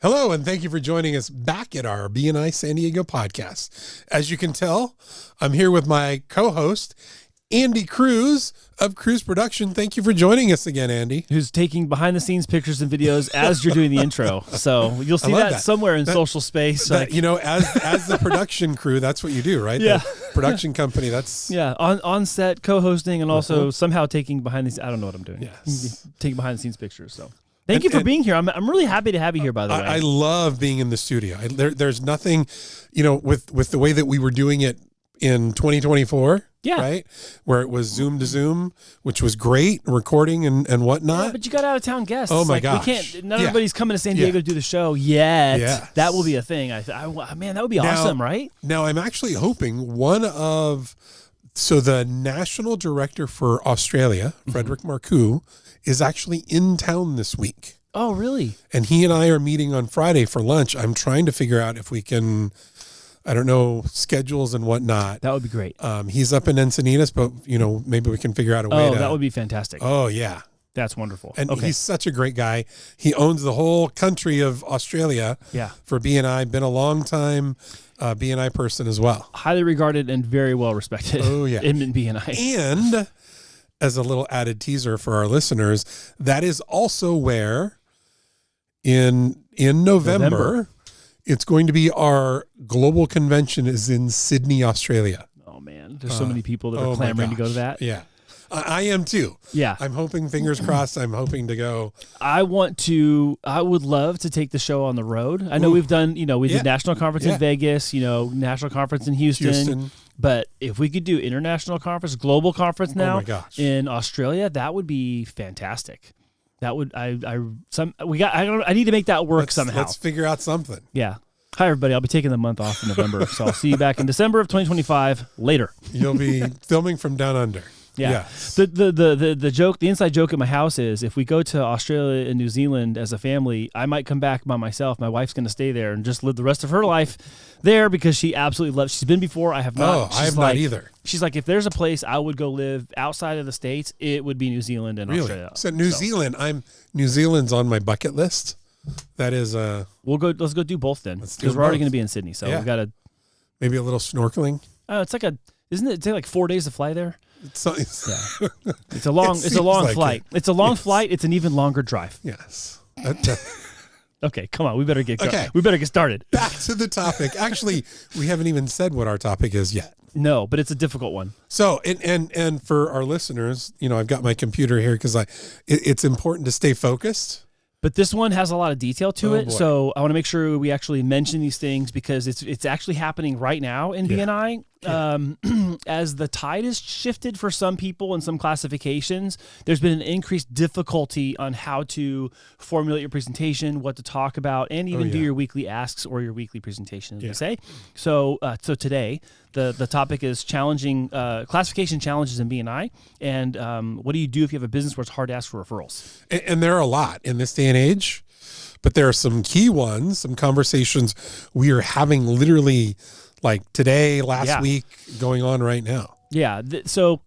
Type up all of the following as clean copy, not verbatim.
Hello, and thank you for joining us back at our BNI San Diego podcast. As you can tell, I'm here with my co-host, Andy Cruz of Cruz Production. Thank you for joining us again, Andy. Who's taking behind-the-scenes pictures and videos as you're doing the intro. So you'll see that somewhere in social space. That, you know, as the production crew, that's what you do, right? Yeah. The production company, that's... Yeah, on set, co-hosting, and also somehow taking behind-the-scenes... I don't know what I'm doing. Yes. Taking behind-the-scenes pictures, so... Thank you for being here. I'm really happy to have you here, by the way. I love being in the studio. There's nothing, you know, with the way that we were doing it in 2024, right? Where it was Zoom to Zoom, which was great, recording and whatnot. Yeah, but you got out-of-town guests. Oh, my gosh. We can't, not everybody's coming to San Diego to do the show yet. Yes. That will be a thing. Man, that would be awesome, right? Now, I'm actually hoping the national director for Australia, Frederick Marcoux, is actually in town this week. Oh, really? And he and I are meeting on Friday for lunch. I'm trying to figure out if we can, I don't know, schedules and whatnot. That would be great. He's up in Encinitas, but, you know, maybe we can figure out a way to... Oh, that would be fantastic. Oh, yeah. That's wonderful. And he's such a great guy. He owns the whole country of Australia for BNI. Been a long time BNI person as well. Highly regarded and very well respected. Oh, yeah. in BNI. And as a little added teaser for our listeners, that is also where in November, it's going to be our global convention is in Sydney, Australia. Oh, man. There's so many people that are clamoring to go to that. Yeah. I am too. Yeah. I'm hoping, fingers crossed, I'm hoping to go. I would love to take the show on the road. I know we've done, we did national conference in Vegas, national conference in Houston. But if we could do international conference, global conference now in Australia, that would be fantastic. That would, I need to make that work somehow. Let's figure out something. Yeah. Hi, everybody. I'll be taking the month off in November. So I'll see you back in December of 2025 later. You'll be filming from down under. Yeah. Yes. The joke, the inside joke at my house is if we go to Australia and New Zealand as a family, I might come back by myself. My wife's going to stay there and just live the rest of her life there because she absolutely loves. She's been before. I have not. Oh, I have not either. She's like, if there's a place I would go live outside of the States, it would be New Zealand and Australia. So New Zealand's on my bucket list. That is let's go do both then because we're already going to be in Sydney. So we got to maybe a little snorkeling. Isn't it take like 4 days to fly there? It's a long flight. It's a long flight. It's an even longer drive. Yes. Okay, come on. We better get started. Back to the topic. Actually, we haven't even said what our topic is yet. No, but it's a difficult one. So, and for our listeners, I've got my computer here because it's important to stay focused. But this one has a lot of detail to it, so I want to make sure we actually mention these things because it's actually happening right now in BNI. As the tide has shifted for some people in some classifications, there's been an increased difficulty on how to formulate your presentation, what to talk about, and even do your weekly asks or your weekly presentation, as we say. So today, the topic is challenging classification challenges in BNI, and what do you do if you have a business where it's hard to ask for referrals? And there are a lot in this day and age, but there are some key ones, some conversations we are having literally like today, last week, going on right now. Yeah. So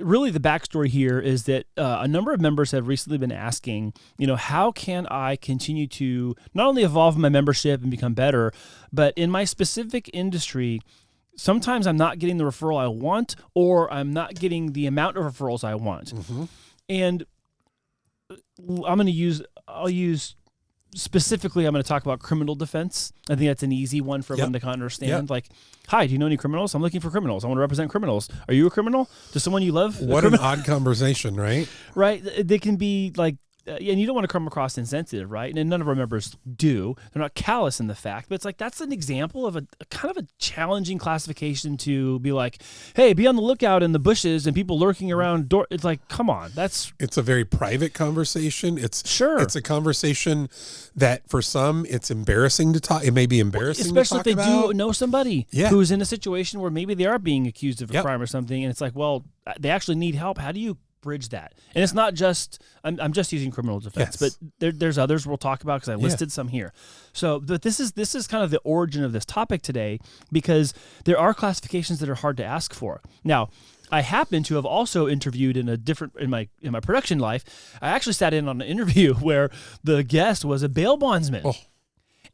really the backstory here is that a number of members have recently been asking, how can I continue to not only evolve my membership and become better, but in my specific industry, sometimes I'm not getting the referral I want, or I'm not getting the amount of referrals I want. Mm-hmm. And I'll use specifically, I'm going to talk about criminal defense. I think that's an easy one for everyone to kind of understand. Like, hi, do you know any criminals? I'm looking for criminals. I want to represent criminals. Are you a criminal? Does someone you love? What an odd conversation, right? Right. They can be like, and you don't want to come across insensitive, right? And none of our members do. They're not callous in the fact, but it's like that's an example of a kind of a challenging classification to be like, hey, be on the lookout in the bushes and people lurking around. It's like, come on, it's a very private conversation. It's a conversation that for some it's embarrassing to talk. It may be embarrassing, especially to talk if they do know somebody who's in a situation where maybe they are being accused of a crime or something, and it's like, well, they actually need help. How do you bridge that? And it's not just I'm just using criminal defense, but there's others we'll talk about because I listed some here. So, but this is kind of the origin of this topic today because there are classifications that are hard to ask for. Now, I happen to have also interviewed in my production life. I actually sat in on an interview where the guest was a bail bondsman.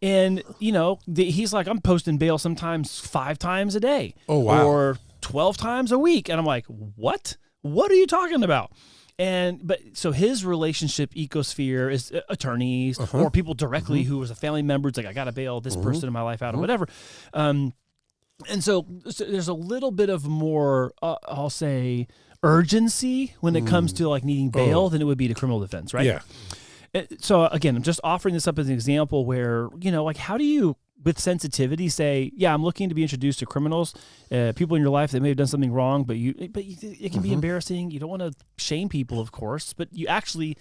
And, he's like, I'm posting bail sometimes 5 times a day. Oh, wow. Or 12 times a week. And I'm like, what? What are you talking about? So his relationship ecosphere is attorneys or people directly who was a family member. It's like, I got to bail this person in my life out or whatever. And so there's a little bit of more, I'll say, urgency when it comes to like needing bail than it would be to criminal defense, right? Yeah. So again, I'm just offering this up as an example where, like how do you, with sensitivity, say, yeah, I'm looking to be introduced to criminals, people in your life that may have done something wrong, but it can be embarrassing. You don't want to shame people, of course, but you actually,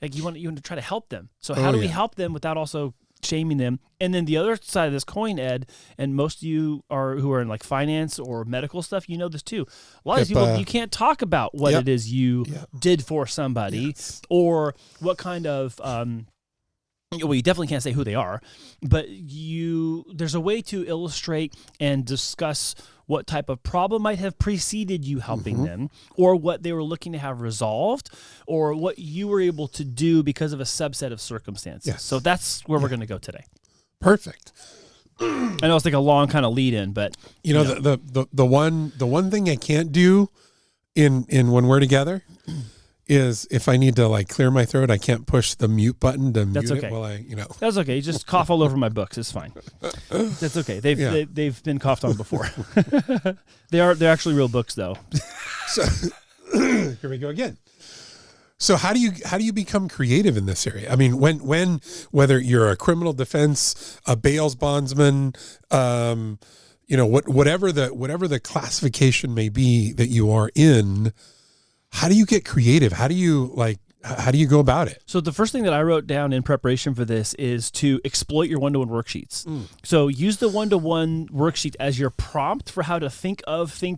like, you want to try to help them. So how do we help them without also shaming them? And then the other side of this coin, Ed, and most of you who are in like finance or medical stuff, you know this too. A lot of people, you can't talk about what it is you did for somebody or what kind of, well, you definitely can't say who they are, but there's a way to illustrate and discuss what type of problem might have preceded you helping them, or what they were looking to have resolved, or what you were able to do because of a subset of circumstances. Yes. So that's where we're going to go today. Perfect. I know it's like a long kind of lead in, but the one thing I can't do in when we're together is if I need to like clear my throat, I can't push the mute button to mute it while That's okay. You just cough all over my books. It's fine. That's okay. They've been coughed on before. They're actually real books though. So here we go again. So how do you become creative in this area? I mean, whether you're a criminal defense, a bails bondsman, whatever the classification may be that you are in, how do you get creative? How do you go about it? So the first thing that I wrote down in preparation for this is to exploit your one-to-one worksheets. So use the one-to-one worksheet as your prompt for how to think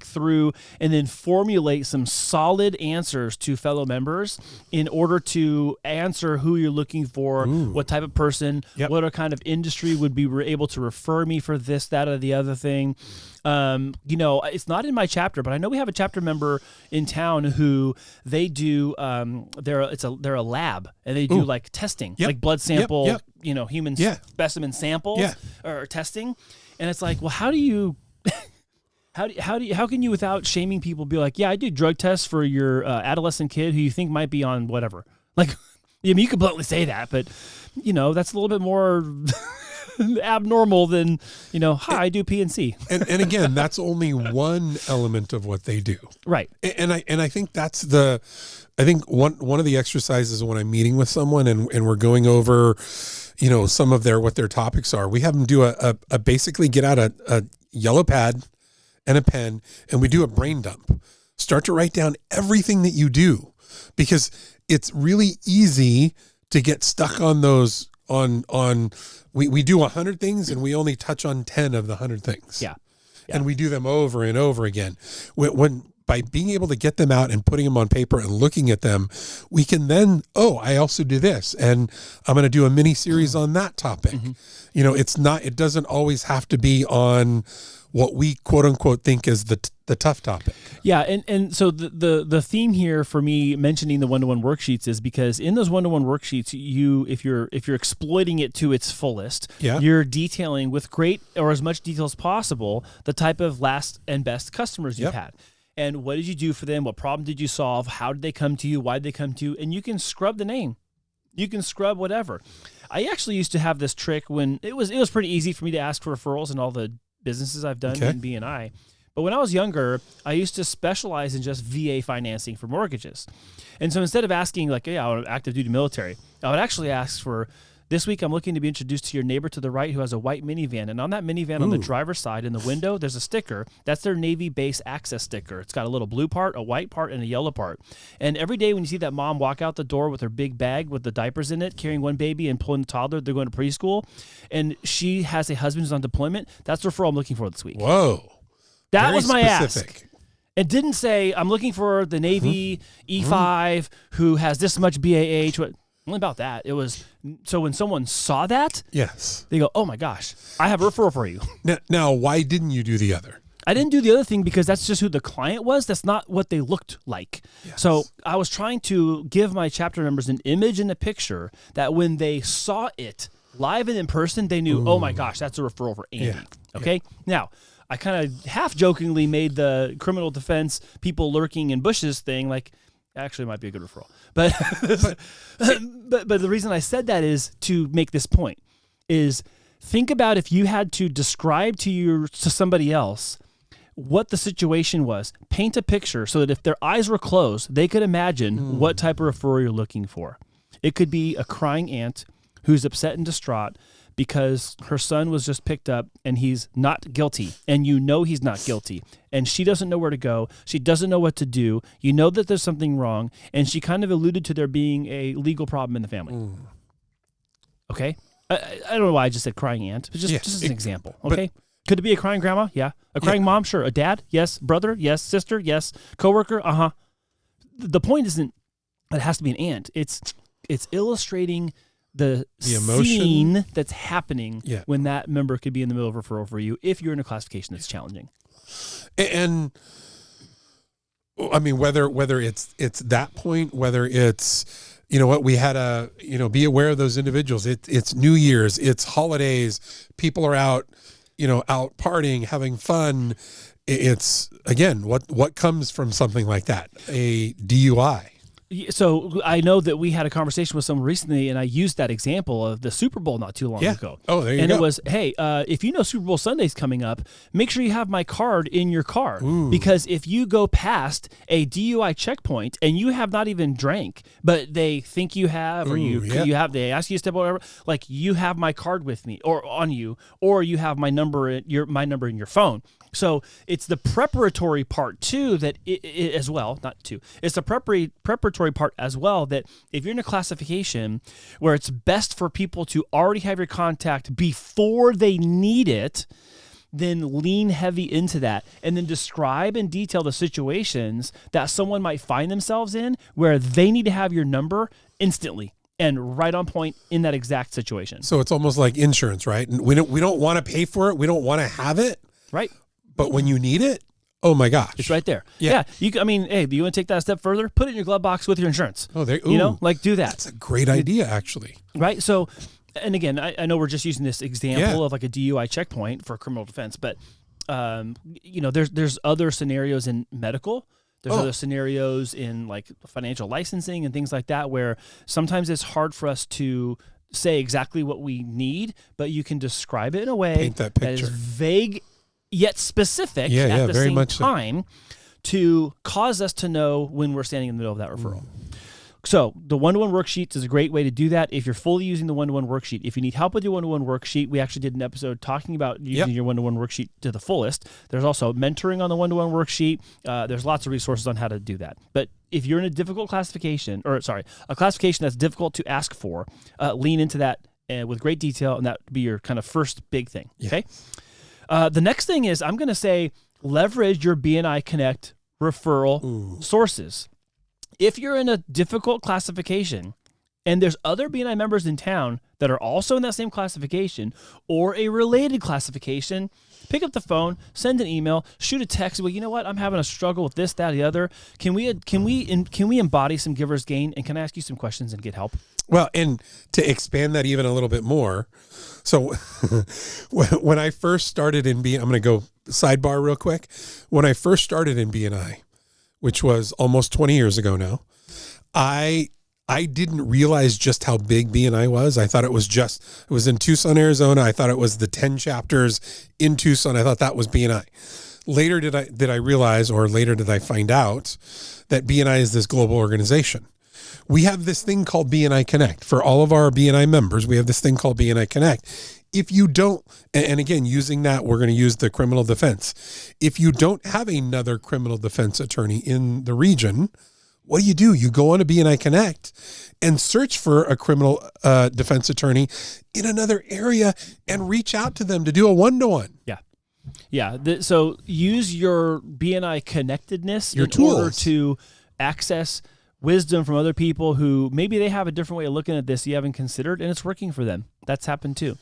through, and then formulate some solid answers to fellow members in order to answer who you're looking for, what type of person, what kind of industry would be able to refer me for this, that, or the other thing. It's not in my chapter, but I know we have a chapter member in town who they do, they're a lab, and they do like testing, like blood sample, human specimen samples or testing. And it's like, well, how do you, how can you, without shaming people, be like, yeah, I do drug tests for your adolescent kid who you think might be on whatever. Like, I mean, you could bluntly say that, but that's a little bit more abnormal than, hi, I do PNC. And again, that's only one element of what they do. Right. And I think that's one of the exercises when I'm meeting with someone and we're going over, some of what their topics are, we have them do a basically get out a yellow pad and a pen, and we do a brain dump. Start to write down everything that you do, because it's really easy to get stuck on those we do 100 things and we only touch on 10 of the 100 things. Yeah. And we do them over and over again. When by being able to get them out and putting them on paper and looking at them, we can then, I also do this, and I'm going to do a mini series on that topic. It doesn't always have to be on what we quote unquote think is the tough topic. Yeah. And so the theme here for me mentioning the one-to-one worksheets is because in those one-to-one worksheets, if you're exploiting it to its fullest, you're detailing with great or as much detail as possible the type of last and best customers you've had. And what did you do for them? What problem did you solve? How did they come to you? Why did they come to you? And you can scrub the name. You can scrub whatever. I actually used to have this trick when it was pretty easy for me to ask for referrals in all the businesses I've done in BNI. But when I was younger, I used to specialize in just VA financing for mortgages. And so instead of asking like, I want active duty military, I would actually ask for, this week I'm looking to be introduced to your neighbor to the right who has a white minivan. And on that minivan on the driver's side in the window, there's a sticker. That's their Navy base access sticker. It's got a little blue part, a white part, and a yellow part. And every day when you see that mom walk out the door with her big bag with the diapers in it, carrying one baby and pulling a toddler, they're going to preschool, and she has a husband who's on deployment, that's the referral I'm looking for this week. Whoa. That was my ask. It didn't say, I'm looking for the Navy E5 who has this much BAH. Only about that. It was, so when someone saw that, they go, oh my gosh, I have a referral for you. Now, why didn't you do the other? I didn't do the other thing because that's just who the client was. That's not what they looked like. Yes. So I was trying to give my chapter members an image and a picture that when they saw it, live and in person, they knew, oh my gosh, that's a referral for Andy. Yeah. Okay. Now, I kind of half jokingly made the criminal defense people lurking in bushes thing like, actually it might be a good referral. But but the reason I said that is to make this point is think about if you had to describe to somebody else what the situation was. Paint a picture so that if their eyes were closed, they could imagine what type of referral you're looking for. It could be a crying aunt who's upset and distraught because her son was just picked up and he's not guilty, and you know he's not guilty, and she doesn't know where to go. She doesn't know what to do. You know that there's something wrong, and she kind of alluded to there being a legal problem in the family. Okay? I don't know why I just said crying aunt, but just as an example. Okay? Could it be a crying grandma? Yeah. A crying mom? Sure. A dad? Yes. Brother? Yes. Sister? Yes. Coworker? Uh-huh. The point isn't it has to be an aunt. It's illustrating the emotion scene that's happening when that member could be in the middle of referral for you if you're in a classification that's challenging. And I mean, whether it's that point, whether it's, you know what, we had be aware of those individuals. It's New Year's, it's holidays, people are out partying, having fun. It's, again, what comes from something like that? A DUI. So I know that we had a conversation with someone recently, and I used that example of the Super Bowl not too long ago. Oh, there you go. And it was, hey, if you know Super Bowl Sunday's coming up, make sure you have my card in your car. Ooh. Because if you go past a DUI checkpoint and you have not even drank, but they think you have, or you have, they ask you to step over, like, you have my card with me or on you, or you have my number in your phone. So it's the preparatory part too that as well, not two. It's the preparatory part as well that if you're in a classification where it's best for people to already have your contact before they need it, then lean heavy into that and then describe in detail the situations that someone might find themselves in where they need to have your number instantly and right on point in that exact situation. So it's almost like insurance, right? And we don't want to pay for it. We don't want to have it. Right. But when you need it, oh my gosh, it's right there. Yeah. Hey, do you want to take that a step further? Put it in your glove box with your insurance. Oh, there. Do that. That's a great idea, actually. Right. So, and again, I know we're just using this example of like a DUI checkpoint for criminal defense, but there's other scenarios in medical. There's other scenarios in like financial licensing and things like that, where sometimes it's hard for us to say exactly what we need, but you can describe it in a way that is vague yet specific at the same time to cause us to know when we're standing in the middle of that referral. So the one-to-one worksheet is a great way to do that if you're fully using the one-to-one worksheet. If you need help with your one-to-one worksheet, we actually did an episode talking about using your one-to-one worksheet to the fullest. There's also mentoring on the one-to-one worksheet. There's lots of resources on how to do that. But if you're in a difficult classification, a classification that's difficult to ask for, lean into that with great detail, and that would be your kind of first big thing, okay? The next thing is I'm going to say leverage your BNI Connect referral sources. If you're in a difficult classification and there's other BNI members in town that are also in that same classification or a related classification, pick up the phone, send an email, shoot a text. Well, you know what? I'm having a struggle with this, that, or the other. Can we embody some giver's gain? And can I ask you some questions and get help? Well, and to expand that even a little bit more, so when I first started in BNI, I'm going to go sidebar real quick. When I first started in BNI, which was almost 20 years ago now, I didn't realize just how big BNI was. I thought it was in Tucson, Arizona. I thought it was the 10 chapters in Tucson. I thought that was BNI. Later did I realize, or later did I find out, that BNI is this global organization. We have this thing called BNI Connect. For all of our BNI members, we have this thing called BNI Connect. If you don't, and again, using that, we're going to use the criminal defense. If you don't have another criminal defense attorney in the region, what do? You go on to BNI Connect and search for a criminal defense attorney in another area and reach out to them to do a one-to-one. Yeah. Yeah. So use your BNI connectedness in order to access wisdom from other people who maybe they have a different way of looking at this you haven't considered, and it's working for them. That's happened too.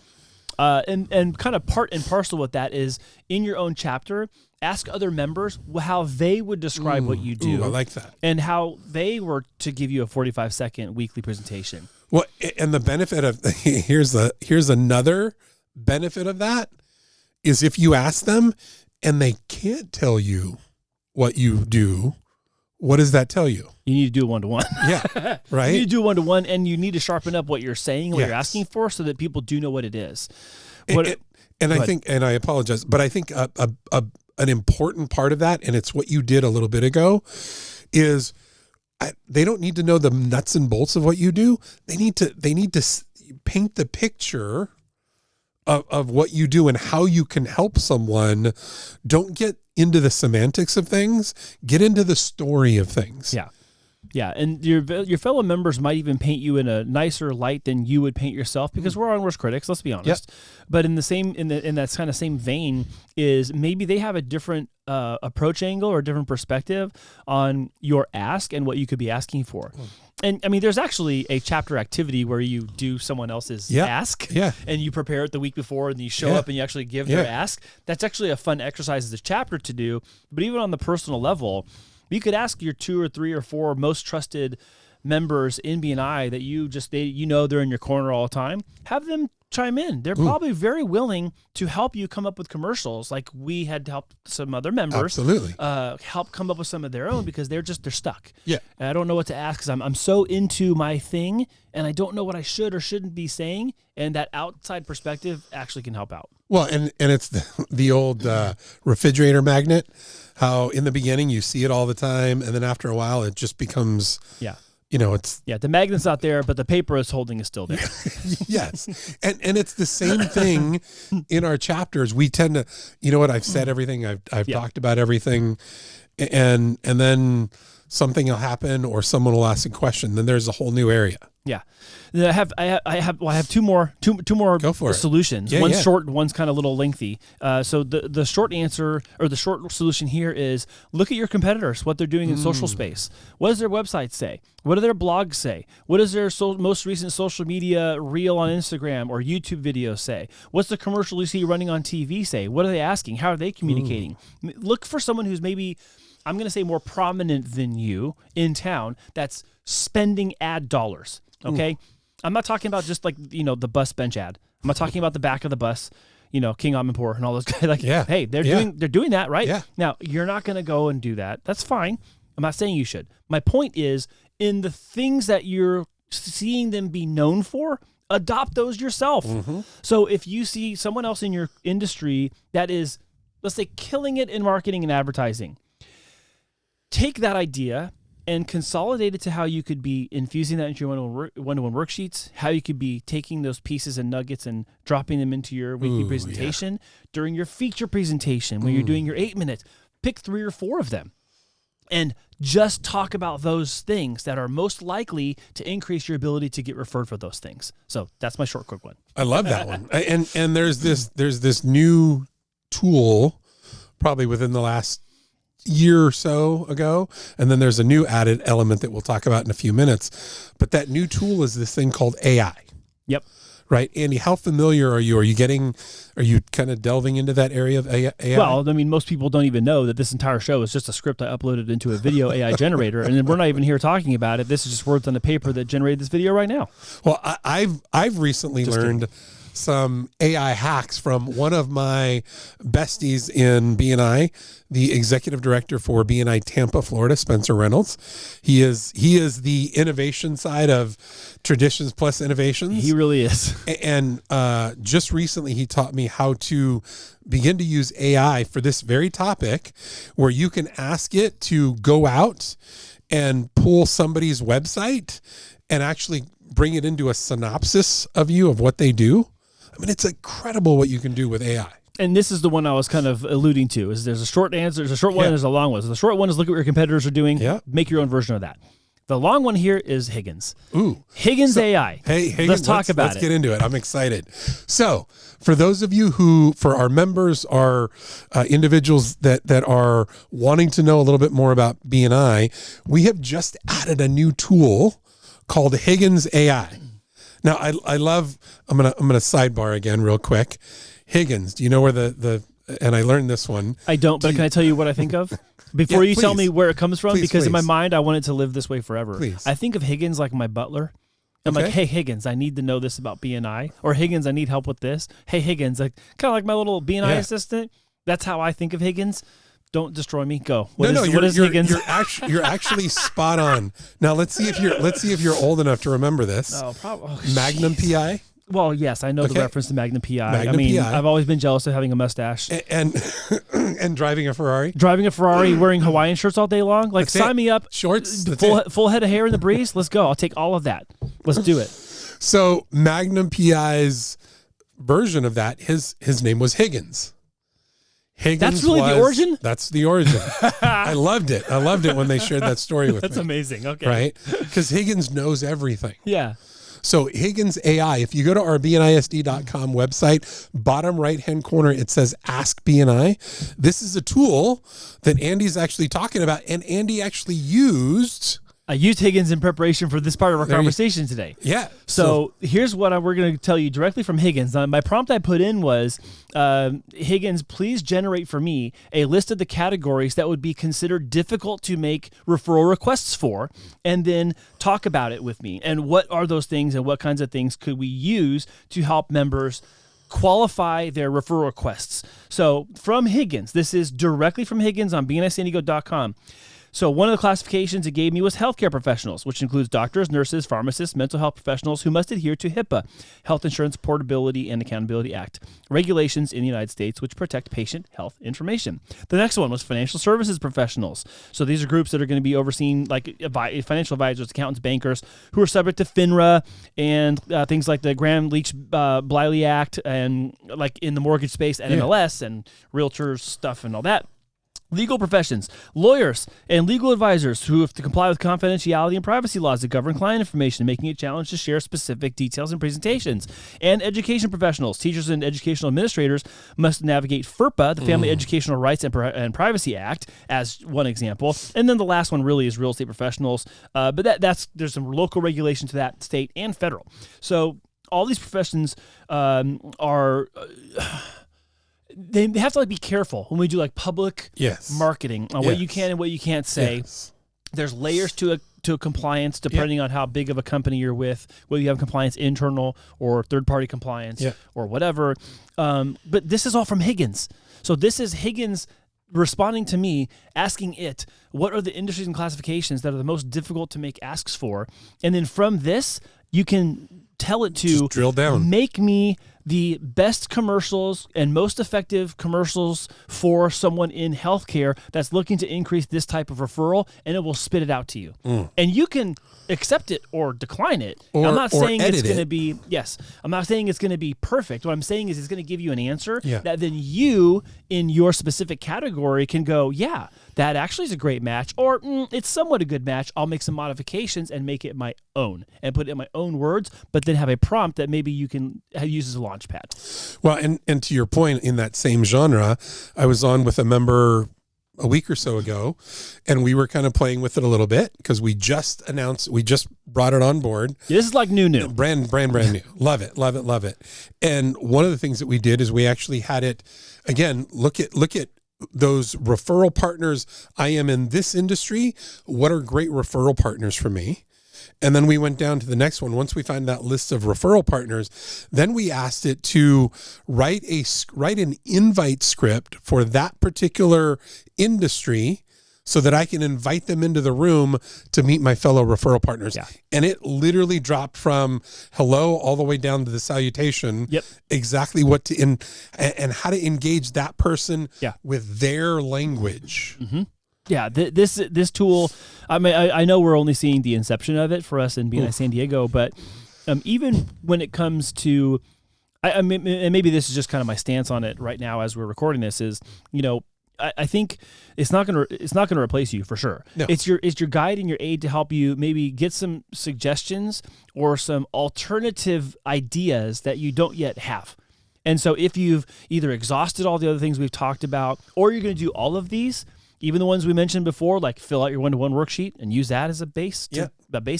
And kind of part and parcel with that is in your own chapter, ask other members how they would describe what you do. I like that. And how they were to give you a 45-second weekly presentation. Well, and the benefit of here's another benefit of that is if you ask them and they can't tell you what you do, what does that tell you? You need to do one-to-one. Yeah, right. You need to do one-to-one, and you need to sharpen up what you're saying, what you're asking for, so that people do know what it is. And I think, and I apologize, but I think an important part of that, and it's what you did a little bit ago, is they don't need to know the nuts and bolts of what you do. They need to paint the picture of what you do and how you can help someone. Don't get into the semantics of things. Get into the story of things. Yeah. Yeah, and your fellow members might even paint you in a nicer light than you would paint yourself, because we're our worst critics. Let's be honest. Yep. But in that kind of same vein is maybe they have a different approach angle or a different perspective on your ask and what you could be asking for. And I mean, there's actually a chapter activity where you do someone else's ask, and you prepare it the week before, and you show up and you actually give their ask. That's actually a fun exercise as a chapter to do. But even on the personal level, you could ask your 2 or 3 or 4 most trusted members in BNI that they're in your corner all the time. Have them chime in. They're probably very willing to help you come up with commercials, like we had helped some other members. Absolutely. Help come up with some of their own, because they're stuck. Yeah. And I don't know what to ask, because I'm so into my thing and I don't know what I should or shouldn't be saying. And that outside perspective actually can help out. Well, and it's the old refrigerator magnet. How in the beginning you see it all the time, and then after a while it just becomes the magnet's not there, but the paper it's holding is still there. Yes. And it's the same thing in our chapters. We tend to, I've said everything, I've talked about everything, and then something will happen or someone will ask a question, then there's a whole new area. Yeah. I have two more Go for solutions. Yeah, one's short, one's kind of a little lengthy. So the short answer, or the short solution here, is look at your competitors, what they're doing in social space. What does their website say? What do their blogs say? What does their most recent social media reel on Instagram or YouTube video say? What's the commercial you see running on TV say? What are they asking? How are they communicating? Look for someone who's maybe, I'm going to say, more prominent than you in town that's spending ad dollars. Okay. I'm not talking about just like, the bus bench ad. I'm not talking about the back of the bus, King Amanpour and all those guys. Hey, they're doing that, right? Yeah. Now, you're not going to go and do that. That's fine. I'm not saying you should. My point is, in the things that you're seeing them be known for, adopt those yourself. So if you see someone else in your industry that is, let's say, killing it in marketing and advertising, take that idea and consolidate it to how you could be infusing that into your one-to-one worksheets, how you could be taking those pieces and nuggets and dropping them into your weekly presentation, during your feature presentation, when you're doing your 8 minutes. Pick 3 or 4 of them and just talk about those things that are most likely to increase your ability to get referred for those things. So that's my short, quick one. I love that one. And there's this new tool probably within the last year or so ago, and then there's a new added element that we'll talk about in a few minutes. But that new tool is this thing called AI. Yep. Right, Andy, how familiar are you? Are you kind of delving into that area of AI? Well, I mean, most people don't even know that this entire show is just a script I uploaded into a video AI generator, and we're not even here talking about it. This is just words on the paper that generated this video right now. Well, I've recently learned some AI hacks from one of my besties in BNI, the executive director for BNI Tampa, Florida, Spencer Reynolds. He is the innovation side of Traditions Plus Innovations. He really is. And just recently he taught me how to begin to use AI for this very topic, where you can ask it to go out and pull somebody's website and actually bring it into a synopsis of you of what they do. I mean, it's incredible what you can do with AI. And this is the one I was kind of alluding to, is there's a short answer, there's a short one, and there's a long one. So the short one is look at what your competitors are doing, make your own version of that. The long one here is Higgins. Higgins AI. Hey, Higgins, let's talk about it. Let's get into it. I'm excited. So for those of you who, for our members, are individuals that are wanting to know a little bit more about BNI, we have just added a new tool called Higgins AI. Now, I love, I'm gonna sidebar again real quick. Higgins, do you know where and I learned this one. I don't, but can I tell you what I think of? Before you tell me where it comes from, because in my mind, I want it to live this way forever. Please. I think of Higgins like my butler. I'm like, hey, Higgins, I need to know this about BNI. Or Higgins, I need help with this. Hey, Higgins, kind of like my little BNI assistant. That's how I think of Higgins. Don't destroy me. Go. What is Higgins? You're actually spot on. Now let's see if you're old enough to remember this. Oh, probably. Magnum PI. Well, yes, I know the reference to Magnum PI. Magnum PI. I've always been jealous of having a mustache and driving a Ferrari. Driving a Ferrari, wearing Hawaiian shirts all day long. Like, sign me up. Shorts. Full head of hair in the breeze. Let's go. I'll take all of that. Let's do it. So Magnum PI's version of that, his name was Higgins. That's really the origin? That's the origin. I loved it. I loved it when they shared that story with me. That's amazing. Okay. Right? Because Higgins knows everything. Yeah. So Higgins AI, if you go to our BNISD.com website, bottom right-hand corner, it says Ask BNI. This is a tool that Andy's actually talking about, and Andy actually used... I used Higgins in preparation for this part of our conversation today. Yeah. So here's what we're going to tell you directly from Higgins. My prompt I put in was, Higgins, please generate for me a list of the categories that would be considered difficult to make referral requests for, and then talk about it with me. And what are those things, and what kinds of things could we use to help members qualify their referral requests? So from Higgins, this is directly from Higgins on BNISandiego.com. So one of the classifications it gave me was healthcare professionals, which includes doctors, nurses, pharmacists, mental health professionals who must adhere to HIPAA, Health Insurance Portability and Accountability Act, regulations in the United States which protect patient health information. The next one was financial services professionals. So these are groups that are going to be overseeing, like financial advisors, accountants, bankers, who are subject to FINRA and things like the Graham-Leach-Bliley Act, and like in the mortgage space, NMLS and realtors stuff and all that. Legal professions, lawyers, and legal advisors who have to comply with confidentiality and privacy laws that govern client information, making it a challenge to share specific details in presentations. And education professionals, teachers and educational administrators must navigate FERPA, the Family Educational Rights and Privacy Act, as one example. And then the last one really is real estate professionals, but there's some local regulation to that, state and federal. So all these professions are... They have to be careful when we do public marketing on what you can and what you can't say. Yes. There's layers to a compliance depending on how big of a company you're with, whether you have compliance internal or third-party compliance or whatever. But this is all from Higgins. So this is Higgins responding to me, asking it, what are the industries and classifications that are the most difficult to make asks for? And then from this, you can tell it to just drill down. Make me the best commercials and most effective commercials for someone in healthcare that's looking to increase this type of referral, and it will spit it out to you. And you can accept it or decline it. I'm not saying it's going to be, I'm not saying it's going to be perfect. What I'm saying is it's going to give you an answer that then you, in your specific category, can go, yeah, that actually is a great match, or it's somewhat a good match. I'll make some modifications and make it my own and put it in my own words, but then have a prompt that maybe you can use as a launch pad. Well, and to your point, in that same genre, I was on with a member a week or so ago, and we were kind of playing with it a little bit because we just brought it on board. This is like new. Brand new. Love it. And one of the things that we did is we actually had it, again, look at those referral partners. I am in this industry. What are great referral partners for me? And then we went down to the next one. Once we find that list of referral partners, then we asked it to write an invite script for that particular industry so that I can invite them into the room to meet my fellow referral partners. Yeah. And it literally dropped from hello all the way down to the salutation. Yep. Exactly what to and how to engage that person with their language. Mm-hmm. Yeah, this tool, I mean, I know we're only seeing the inception of it for us in BNI San Diego, but even when it comes to, I mean, and maybe this is just kind of my stance on it right now as we're recording this, is, I think it's not gonna replace you for sure. No. It's your guide and your aid to help you maybe get some suggestions or some alternative ideas that you don't yet have. And so if you've either exhausted all the other things we've talked about, or you're going to do all of these, even the ones we mentioned before, like fill out your one-to-one worksheet and use that as a base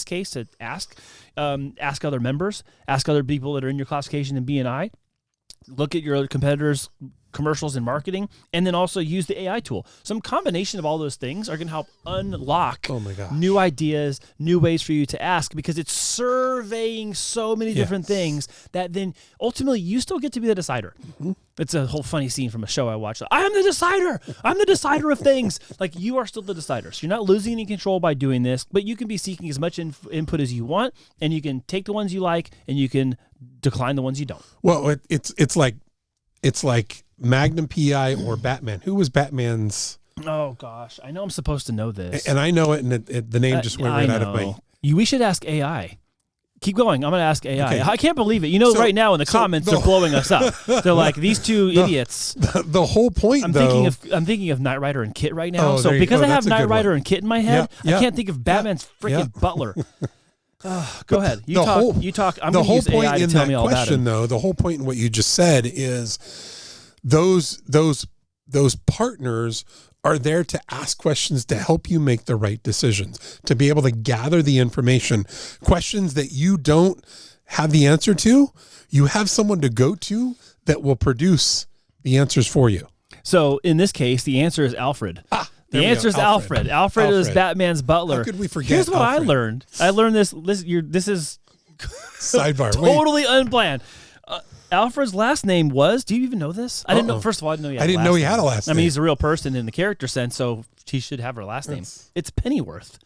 case to ask other members, ask other people that are in your classification in BNI, look at your other competitors' commercials and marketing, and then also use the AI tool. Some combination of all those things are going to help unlock new ideas, new ways for you to ask, because it's surveying so many different things that then ultimately you still get to be the decider. It's a whole funny scene from a show I watched. I am the decider. I'm the decider of things. Like, you are still the decider. So you're not losing any control by doing this, but you can be seeking as much input as you want, and you can take the ones you like, and you can decline the ones you don't. Well, it's like Magnum PI or Batman. Who was Batman's? Oh gosh, I know I'm supposed to know this, and I know it, and the name just went right out of my. We should ask AI. Keep going. I'm going to ask AI. Okay. I can't believe it. You know, right now in the comments, they're blowing us up. They're like, these two idiots. The whole point, I'm thinking of Knight Rider and Kit right now. So because I have Knight Rider and Kit in my head, I can't think of Batman's freaking butler. Go ahead. You talk. I'm going to use AI to tell me all about it. Though, the whole point in what you just said is those partners are there to ask questions to help you make the right decisions, to be able to gather the information. Questions that you don't have the answer to, you have someone to go to that will produce the answers for you. So in this case, the answer is Alfred. The answer is Alfred. Alfred is Batman's butler. How could we forget? Here's what Alfred? I learned. I learned this. This is sidebar. Totally unplanned. Alfred's last name was, do you even know this? I didn't know. First of all, I didn't know he had I didn't know he had a last name. I mean, he's a real person in the character sense, so he should have her last name. It's Pennyworth.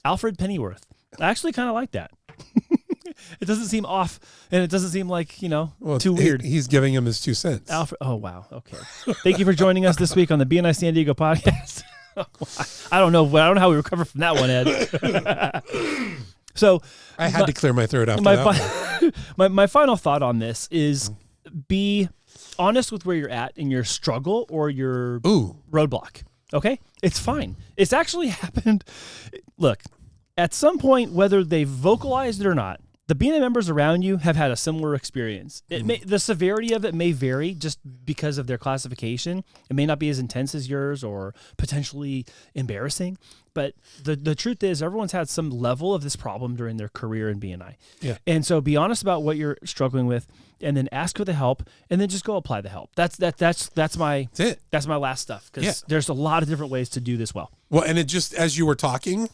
Alfred Pennyworth. I actually kind of like that. It doesn't seem off, and it doesn't seem like, too weird. He's giving him his 2 cents. Alfred. Oh, wow. Okay. Thank you for joining us this week on the BNI San Diego podcast. I don't know how we recover from that one, Ed. So I had to clear my throat after that one. My final thought on this is be honest with where you're at in your struggle or your roadblock. Okay? It's fine. It's actually happened. Look, at some point, whether they've vocalized it or not, the BNI members around you have had a similar experience. The severity of it may vary just because of their classification. It may not be as intense as yours or potentially embarrassing. But the truth is, everyone's had some level of this problem during their career in BNI. Yeah. And so be honest about what you're struggling with, and then ask for the help, and then just go apply the help. That's my last stuff, because there's a lot of different ways to do this well. Well, and it just, as you were talking,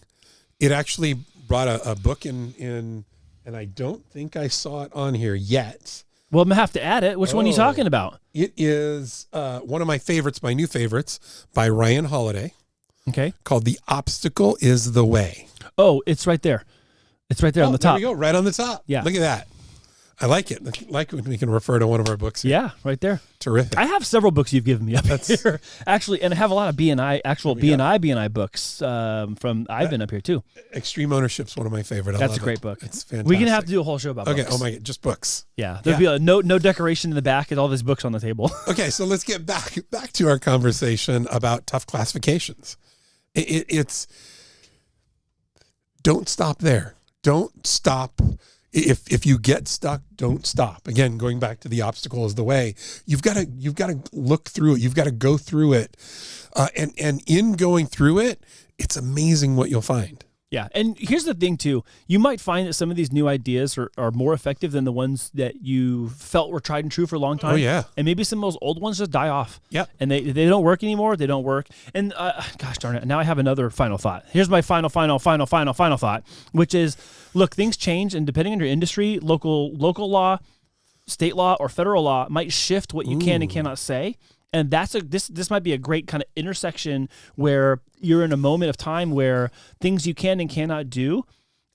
it actually brought a book in, and I don't think I saw it on here yet. Well, I'm going to have to add it. Which one are you talking about? It is one of my favorites, my new favorites, by Ryan Holiday. Okay. Called The Obstacle is the Way. Oh, it's right there. It's right there on the top. There we go, right on the top. Yeah. Look at that. I like it. I like when we can refer to one of our books here. Yeah, right there. Terrific. I have several books you've given me up here. Actually, and I have a lot of BNI books I've been up here too. Extreme Ownership's one of my favorite. That's a great book. It's fantastic. We're going to have to do a whole show about books. Okay, oh my God, just books. Yeah, there'll be a no decoration in the back and all these books on the table. Okay, so let's get back to our conversation about tough classifications. It's don't stop there. Don't stop. If you get stuck, don't stop. Again, going back to the obstacle is the way. You've got to look through it. You've got to go through it, and in going through it, it's amazing what you'll find. Yeah, and here's the thing too. You might find that some of these new ideas are more effective than the ones that you felt were tried and true for a long time. Oh yeah, and maybe some of those old ones just die off. Yeah, and they don't work anymore. They don't work. And gosh darn it, now I have another final thought. Here's my final thought, which is, look, things change, and depending on your industry, local law, state law, or federal law might shift what you can and cannot say. And this might be a great kind of intersection where you're in a moment of time where things you can and cannot do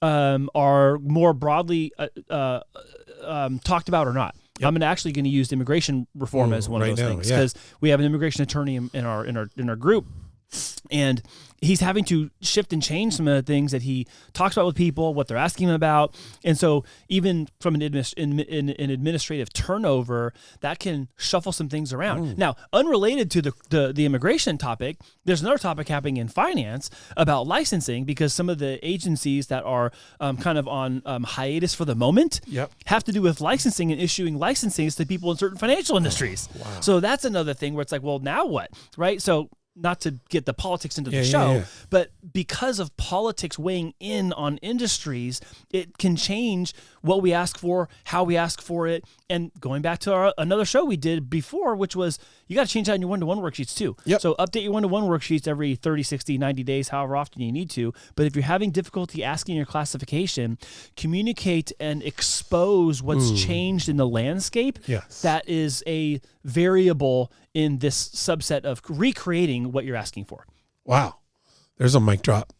are more broadly talked about or not. Yep. I'm actually going to use immigration reform as one of those things, because we have an immigration attorney in our group, and he's having to shift and change some of the things that he talks about with people, what they're asking him about. And so even from an administrative turnover, that can shuffle some things around. Now, unrelated to the immigration topic, there's another topic happening in finance about licensing, because some of the agencies that are kind of on hiatus for the moment have to do with licensing and issuing licensings to people in certain financial industries. Wow. So that's another thing where it's like, well, now what, right? So not to get the politics into the show, but because of politics weighing in on industries, it can change what we ask for, how we ask for it. And going back to another show we did before, which was you got to change that in your one-to-one worksheets too. Yep. So update your one-to-one worksheets every 30, 60, 90 days, however often you need to. But if you're having difficulty asking your classification, communicate and expose what's changed in the landscape. Yes. That is a variable in this subset of recreating what you're asking for. Wow. There's a mic drop.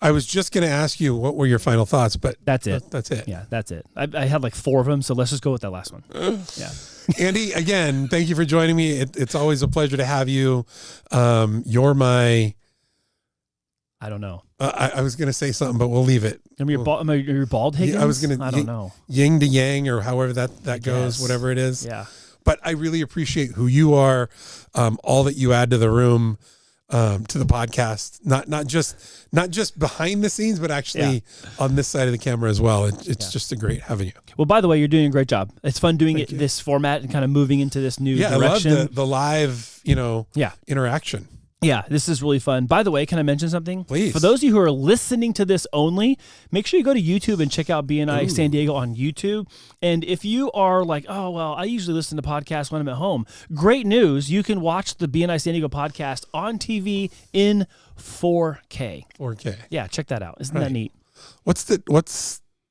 I was just going to ask you what were your final thoughts, but that's it. That's it. Yeah, that's it. I had like 4 of them, so let's just go with that last one. Yeah. Andy, again, thank you for joining me. It's always a pleasure to have you. You're my... I don't know. I was going to say something, but we'll leave it. Am you bald, Higgins? I was going to... I don't know. Yin to yang or however that goes, whatever it is. Yeah. But I really appreciate who you are, all that you add to the room, to the podcast, not just behind the scenes, but actually on this side of the camera as well. It's just a great having you. Well, by the way, you're doing a great job. It's fun doing this format and kind of moving into this new direction. I love the live, interaction. Yeah, this is really fun. By the way, can I mention something? Please. For those of you who are listening to this only, make sure you go to YouTube and check out BNI San Diego on YouTube. And if you are like, oh, well, I usually listen to podcasts when I'm at home, great news. You can watch the BNI San Diego podcast on TV in 4K. 4K. Yeah, check that out. Isn't that neat?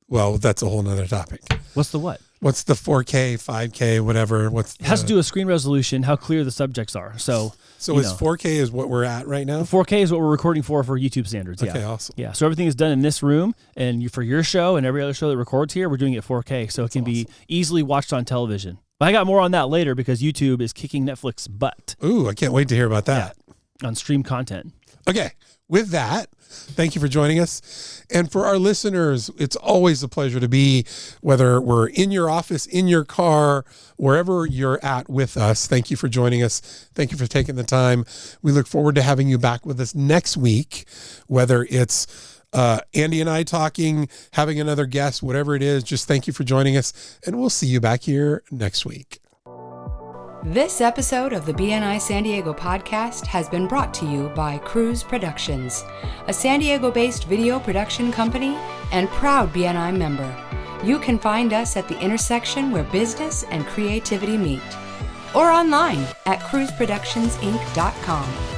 Well, that's a whole nother topic. What's the what? What's the 4K, 5K, whatever? It has to do with screen resolution, how clear the subjects are. So is 4K is what we're at right now? 4K is what we're recording for YouTube standards. Okay, awesome. Yeah, so everything is done in this room, and for your show and every other show that records here, we're doing it 4K, so it can be easily watched on television. But I got more on that later because YouTube is kicking Netflix butt. Ooh, I can't wait to hear about that. Yeah, on stream content. Okay, with that, thank you for joining us. And for our listeners, it's always a pleasure to be, whether we're in your office, in your car, wherever you're at with us. Thank you for joining us. Thank you for taking the time. We look forward to having you back with us next week, whether it's Andy and I talking, having another guest, whatever it is. Just thank you for joining us, and we'll see you back here next week. This episode of the BNI San Diego podcast has been brought to you by Cruise Productions, a San Diego-based video production company and proud BNI member. You can find us at the intersection where business and creativity meet, or online at cruiseproductionsinc.com.